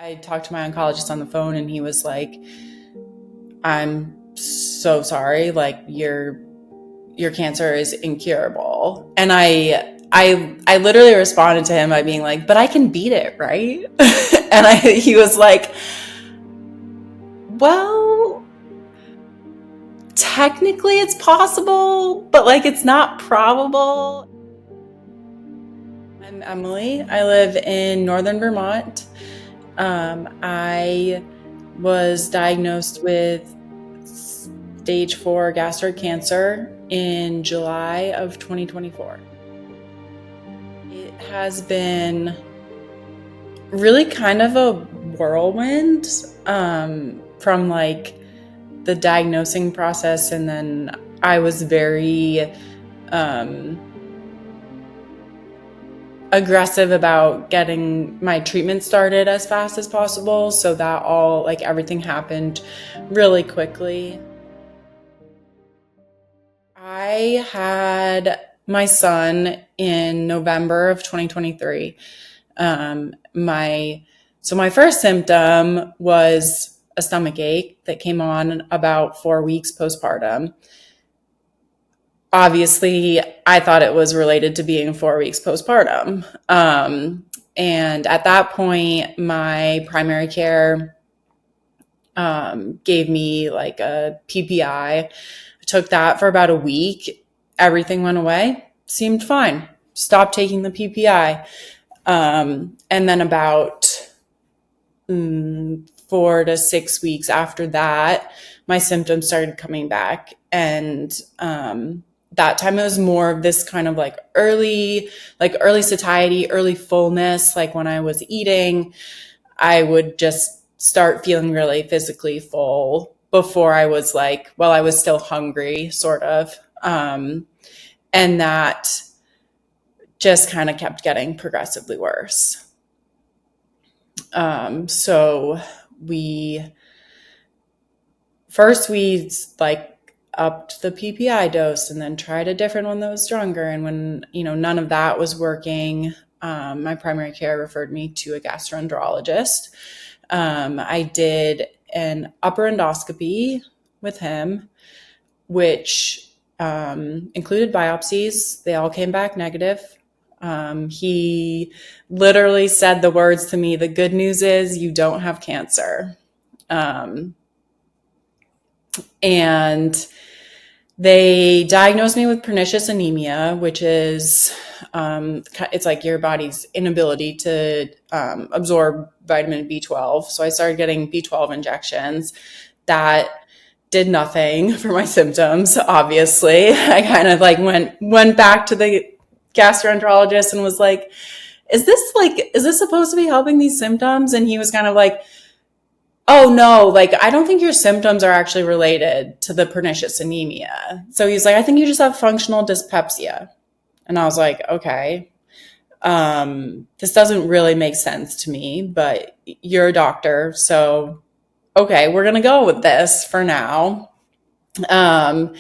I talked to my oncologist on the phone and he was like, I'm so sorry, like your cancer is incurable. And I literally responded to him by being like, but I can beat it, right? And he was like, well, technically it's possible, but like it's not probable. I'm Emily. I live in northern Vermont. I was diagnosed with stage 4 gastric cancer in July of 2024. It has been really kind of a whirlwind from like the diagnosing process, and then I was very aggressive about getting my treatment started as fast as possible, so that all like everything happened really quickly. I had my son in November of 2023. My first symptom was a stomach ache that came on about 4 weeks postpartum. Obviously, I thought it was related to being 4 weeks postpartum. And at that point, my primary care gave me like a PPI. I took that for about a week. Everything went away. Seemed fine. Stopped taking the PPI. And then about 4 to 6 weeks after that, my symptoms started coming back. And that time it was more of this kind of like early satiety, early fullness. Like when I was eating, I would just start feeling really physically full before I was like, well, I was still hungry, sort of. And that just kind of kept getting progressively worse. So we like upped the PPI dose and then tried a different one that was stronger. And when, none of that was working, my primary care referred me to a gastroenterologist. I did an upper endoscopy with him, which included biopsies. They all came back negative. He literally said the words to me, "The good news is you don't have cancer." And they diagnosed me with pernicious anemia, which is, it's like your body's inability to absorb vitamin B12. So I started getting B12 injections. That did nothing for my symptoms, obviously. I kind of like went back to the gastroenterologist and was like, is this supposed to be helping these symptoms? And he was kind of like, oh no, like I don't think your symptoms are actually related to the pernicious anemia. So he's like, I think you just have functional dyspepsia. And I was like, okay, this doesn't really make sense to me, but you're a doctor, so okay, we're gonna go with this for now. At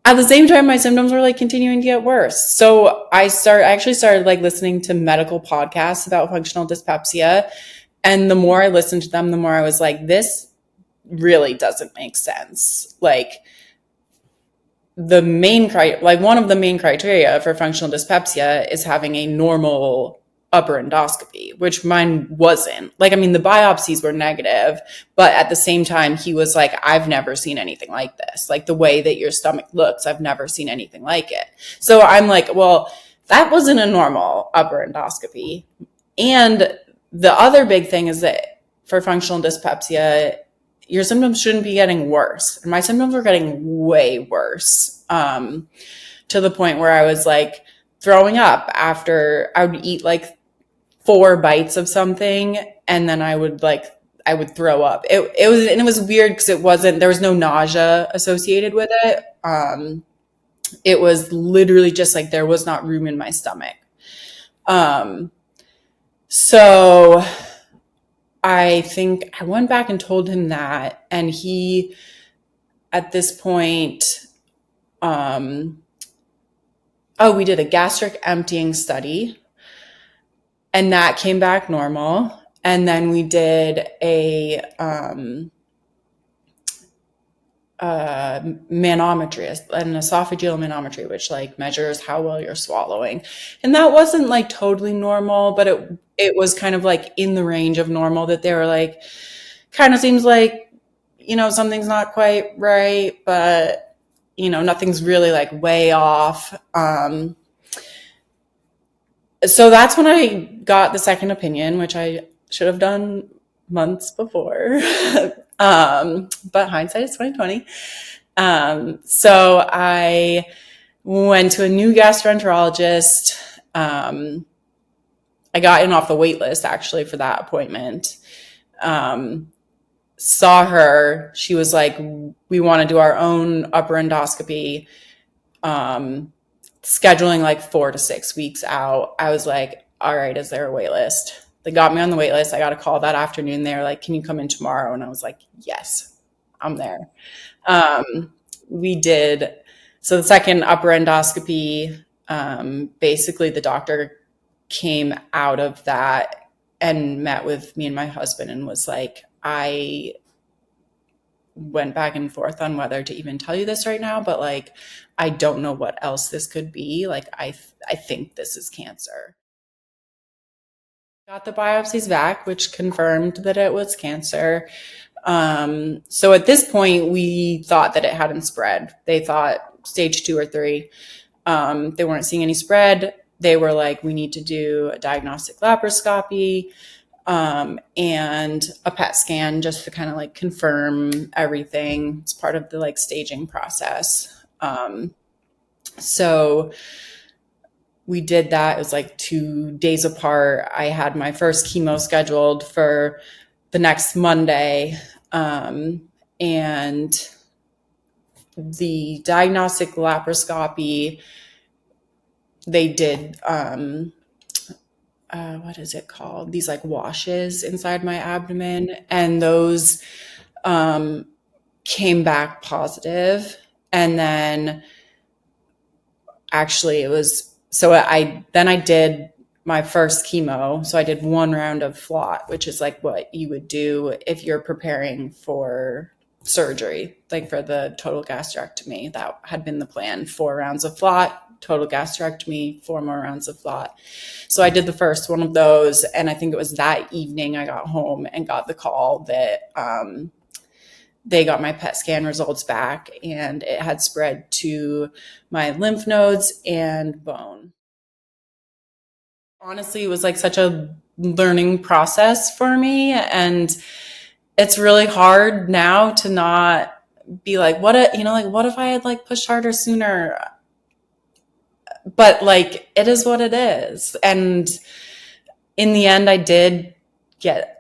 the same time, my symptoms were like continuing to get worse. So I actually started like listening to medical podcasts about functional dyspepsia. And the more I listened to them, the more I was like, this really doesn't make sense. Like one of the main criteria for functional dyspepsia is having a normal upper endoscopy, which mine wasn't. Like, I mean, the biopsies were negative, but at the same time, he was like, I've never seen anything like this. Like the way that your stomach looks, I've never seen anything like it. So I'm like, well, that wasn't a normal upper endoscopy. And the other big thing is that for functional dyspepsia, your symptoms shouldn't be getting worse. And my symptoms were getting way worse, to the point where I was like throwing up after I would eat like 4 bites of something, and then I would throw up. It was weird because there was no nausea associated with it. It was literally just like there was not room in my stomach. So I think I went back and told him that, and he, at this point, we did a gastric emptying study, and that came back normal. And then we did a manometry, an esophageal manometry, which like measures how well you're swallowing. And that wasn't like totally normal, but it was kind of like in the range of normal, that they were like, kind of seems like, something's not quite right, but nothing's really like way off. So that's when I got the second opinion, which I should have done months before. But hindsight is 2020. So I went to a new gastroenterologist. I got in off the wait list actually for that appointment. Saw her. She was like, we want to do our own upper endoscopy. Scheduling like 4 to 6 weeks out. I was like, all right, is there a wait list? They got me on the wait list. I got a call that afternoon. They were like, can you come in tomorrow? And I was like, yes, I'm there. We did. So the second upper endoscopy, basically the doctor came out of that and met with me and my husband and was like, I went back and forth on whether to even tell you this right now, but like, I don't know what else this could be. Like, I think this is cancer. Got the biopsies back, which confirmed that it was cancer. So at this point, we thought that it hadn't spread. They thought stage 2 or 3. They weren't seeing any spread. They were like, we need to do a diagnostic laparoscopy, and a PET scan just to kind of like confirm everything. It's part of the like staging process. So we did that. It was like 2 days apart. I had my first chemo scheduled for the next Monday. And the diagnostic laparoscopy, they did, what is it called? These like washes inside my abdomen. And those, came back positive. And then actually it was, so I did my first chemo. So I did 1 round of flot, which is like what you would do if you're preparing for surgery, like for the total gastrectomy. That had been the plan: 4 rounds of flot, total gastrectomy, 4 more rounds of flot. So I did the first one of those. And I think it was that evening I got home and got the call that, they got my PET scan results back and it had spread to my lymph nodes and bone. Honestly, it was like such a learning process for me. And it's really hard now to not be like, what if I had like pushed harder sooner? But like, it is what it is. And in the end,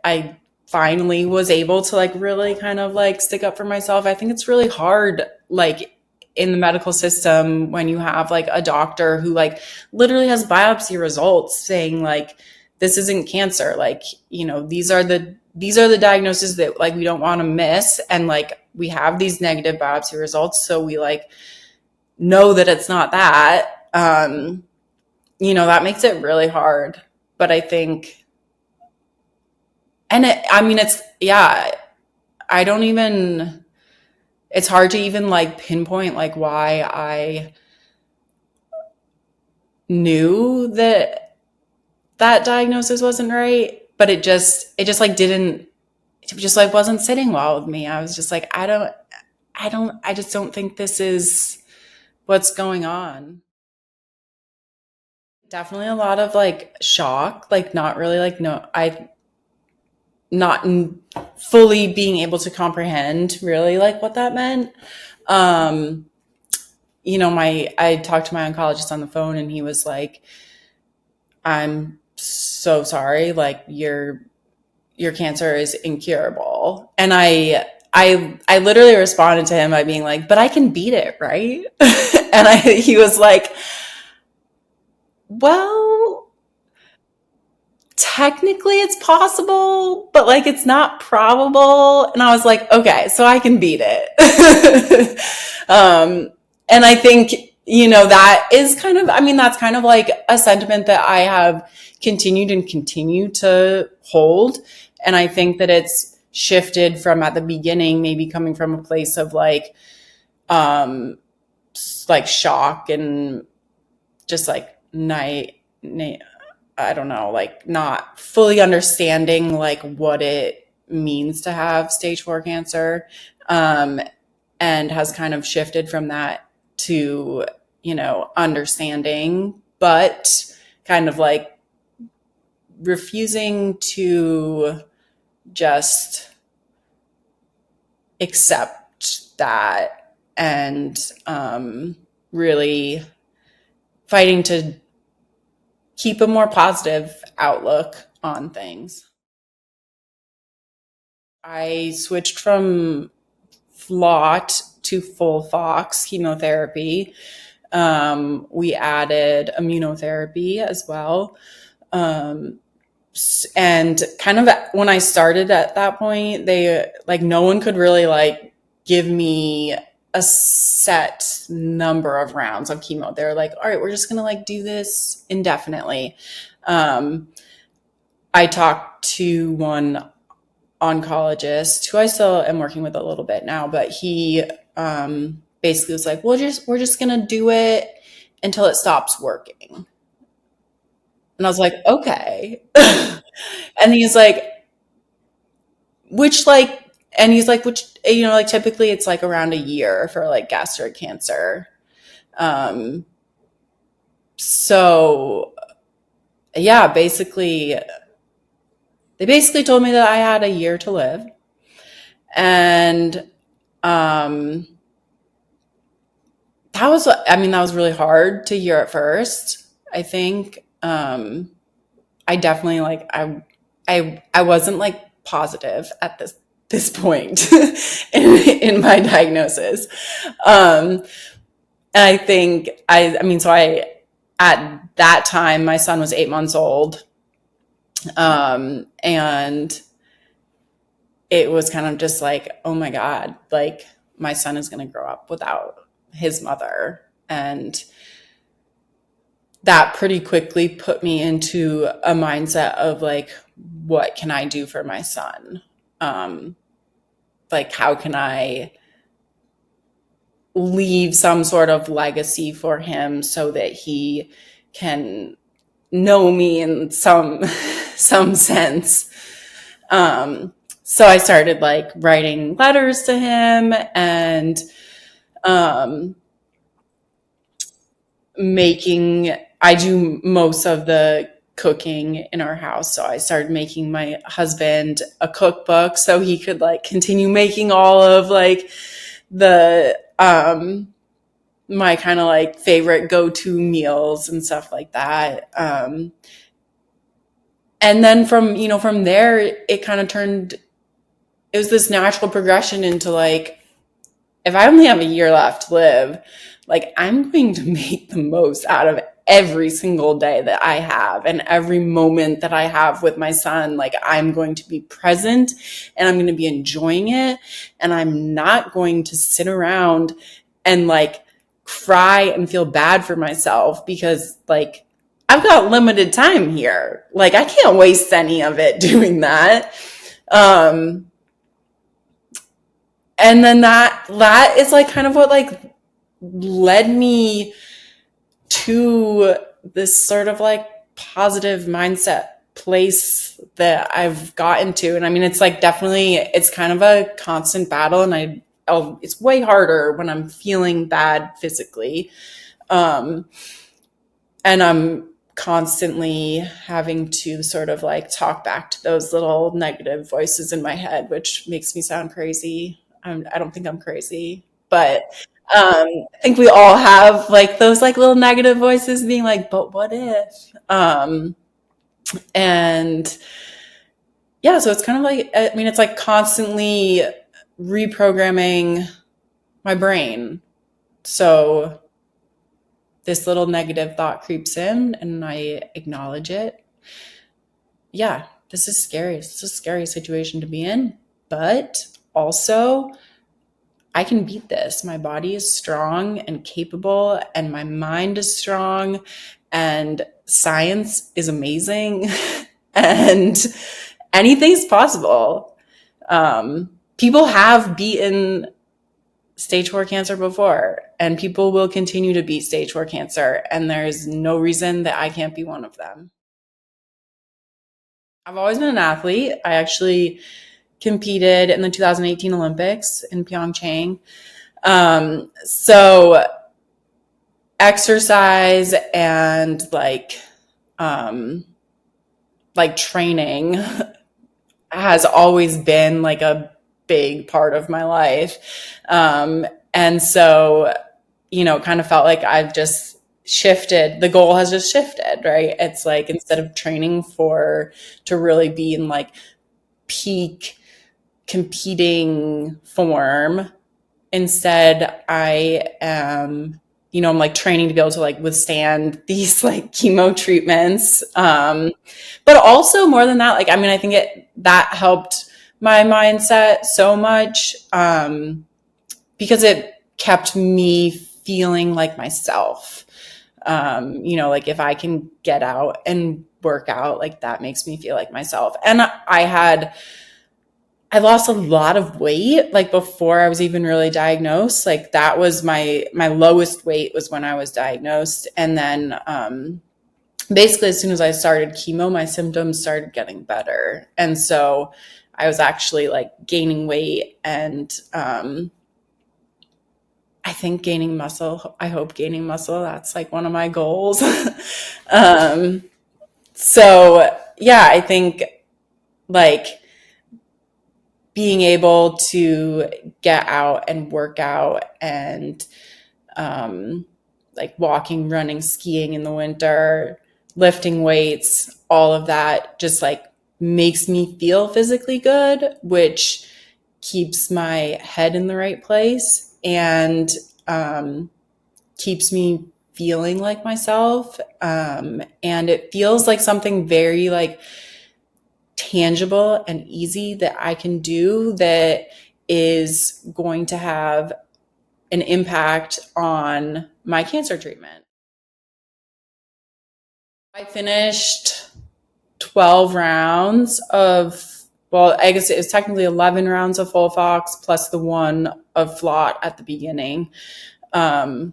I finally was able to like really kind of like stick up for myself. I think it's really hard, like in the medical system, when you have like a doctor who like literally has biopsy results saying like, this isn't cancer. Like, these are the diagnoses that like we don't want to miss. And like, we have these negative biopsy results. So we like know that it's not that. That makes it really hard. But I think, it's hard to even like pinpoint like why I knew that diagnosis wasn't right, but it just like wasn't sitting well with me. I was just like, I just don't think this is what's going on. Definitely a lot of like shock, like not really like, no, not fully being able to comprehend really like what that meant. I talked to my oncologist on the phone and he was like, I'm so sorry. Like your cancer is incurable. And I literally responded to him by being like, but I can beat it, right? And he was like, well, technically it's possible, but like it's not probable. And I was like, okay, so I can beat it. And I think that is kind of, that's kind of like a sentiment that I have continued and continue to hold. And I think that it's shifted from at the beginning, maybe coming from a place of um, like shock and just like I don't know, like not fully understanding like what it means to have stage 4 cancer. Um, and has kind of shifted from that to, understanding, but kind of like refusing to just accept that and really fighting to keep a more positive outlook on things. I switched from FLOT to full Fox chemotherapy. We added immunotherapy as well. Um, and kind of when I started at that point, they like no one could really like give me a set number of rounds of chemo. They're like, all right, we're just gonna like do this indefinitely. Um, I talked to one oncologist who I still am working with a little bit now, but he basically was like, we're just gonna do it until it stops working. And I was like, okay. And he's like, which like, and he's like, which, like typically it's like around a year for like gastric cancer. Um, so yeah, they basically told me that I had a year to live. And, um, that was really hard to hear at first. I think, I definitely like, I wasn't like positive at this point in my diagnosis. Um, and I think so at that time, my son was 8 months old. And it was kind of just like, oh my God, like my son is going to grow up without his mother. And that pretty quickly put me into a mindset of like, what can I do for my son? Um, like, how can I leave some sort of legacy for him so that he can know me in some sense. So I started like writing letters to him and um, I do most of the cooking in our house. So I started making my husband a cookbook so he could like continue making all of like the my kind of like favorite go-to meals and stuff like that. And then from there, it kind of it was this natural progression into like, if I only have a year left to live, like I'm going to make the most out of every single day that I have and every moment that I have with my son. Like I'm going to be present and I'm going to be enjoying it. And I'm not going to sit around and like cry and feel bad for myself because like I've got limited time here. Like I can't waste any of it doing that. Um, and then that is like kind of what like led me to this sort of like positive mindset place that I've gotten to. And it's like definitely it's kind of a constant battle and it's way harder when I'm feeling bad physically. Um, and I'm constantly having to sort of like talk back to those little negative voices in my head, which makes me sound crazy. I don't think I'm crazy, but I think we all have like those like little negative voices being like, but what if? And yeah, so it's kind of like, it's like constantly reprogramming my brain. So this little negative thought creeps in and I acknowledge it. Yeah, this is scary. It's a scary situation to be in, but also I can beat this. My body is strong and capable, and my mind is strong, and science is amazing, and anything's possible. People have beaten stage 4 cancer before, and people will continue to beat stage 4 cancer, and there's no reason that I can't be one of them. I've always been an athlete. I actually competed in the 2018 Olympics in Pyeongchang. So exercise and training has always been like a big part of my life. And so, kind of felt like I've just shifted. The goal has just shifted, right? It's like, instead of training to really be in like peak competing form, instead I am, I'm like training to be able to like withstand these like chemo treatments. But also more than that, like, I mean, I think that helped my mindset so much, because it kept me feeling like myself. Like if I can get out and work out, like that makes me feel like myself. And I lost a lot of weight, like before I was even really diagnosed. Like that was my lowest weight was when I was diagnosed. And then, basically as soon as I started chemo, my symptoms started getting better. And so I was actually like gaining weight, and, I think gaining muscle. I hope gaining muscle. That's like one of my goals. So yeah, I think like being able to get out and work out and, like walking, running, skiing in the winter, lifting weights, all of that just like makes me feel physically good, which keeps my head in the right place, and, keeps me feeling like myself. And it feels like something very like tangible and easy that I can do that is going to have an impact on my cancer treatment. I finished 12 rounds well, I guess it was technically 11 rounds of FOLFOX plus the one of FLOT at the beginning. So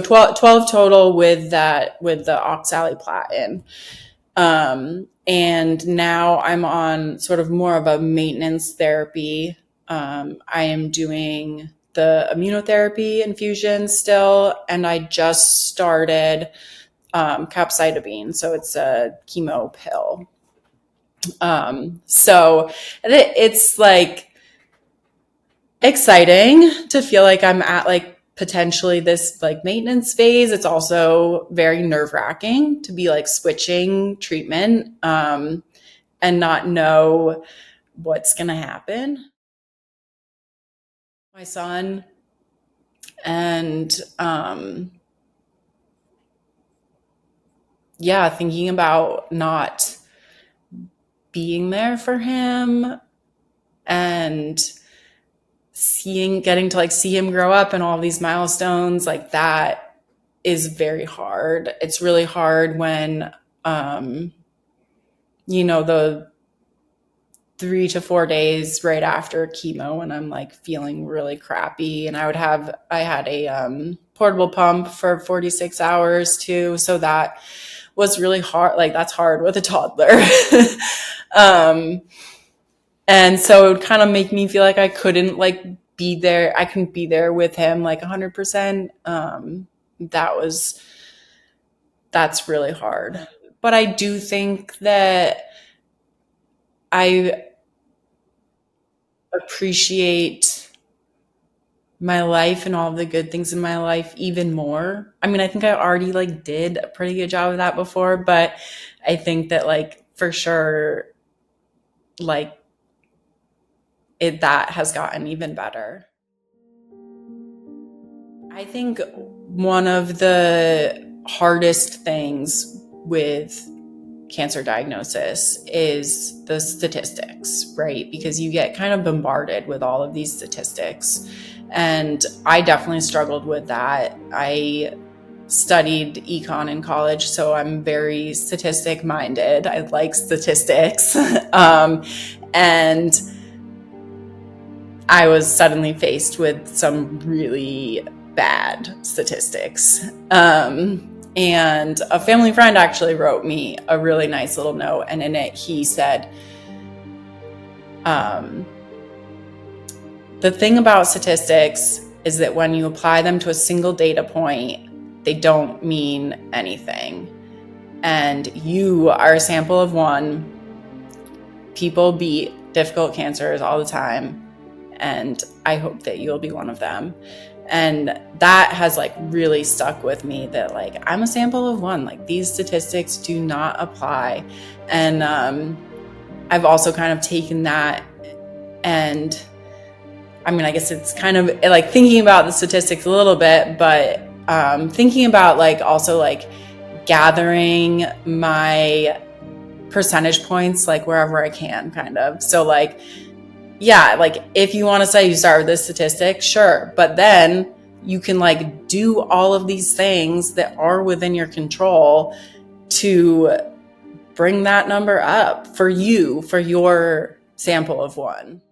12 total with the oxaliplatin. And now I'm on sort of more of a maintenance therapy. I am doing the immunotherapy infusion still, and I just started capecitabine. So it's a chemo pill. So it's like exciting to feel like I'm at like potentially this like maintenance phase. It's also very nerve-wracking to be like switching treatment, and not know what's going to happen. My son, and, yeah, thinking about not being there for him, and getting to like see him grow up and all these milestones, like that is very hard. It's really hard when, the 3 to 4 days right after chemo, when I'm like feeling really crappy, and I had a portable pump for 46 hours too. So that was really hard. Like that's hard with a toddler. And so it would kind of make me feel like I couldn't like be there. I couldn't be there with him like 100%. That's really hard. But I do think that I appreciate my life and all the good things in my life even more. I mean, I think I already like did a pretty good job of that before, but I think that like for sure, like that has gotten even better. I think one of the hardest things with cancer diagnosis is the statistics, right? Because you get kind of bombarded with all of these statistics. And I definitely struggled with that. I studied econ in college, so I'm very statistic minded. I like statistics. And I was suddenly faced with some really bad statistics. And a family friend actually wrote me a really nice little note. And in it, he said, the thing about statistics is that when you apply them to a single data point, they don't mean anything. And you are a sample of one. People beat difficult cancers all the time. And I hope that you'll be one of them. And that has like really stuck with me, that like I'm a sample of one. Like these statistics do not apply. And I've also kind of taken that, and I mean, I guess it's kind of like thinking about the statistics a little bit, but thinking about like also like gathering my percentage points like wherever I can, kind of. So like, yeah, like if you want to say you start with this statistic, sure. But then you can like do all of these things that are within your control to bring that number up for you, for your sample of one.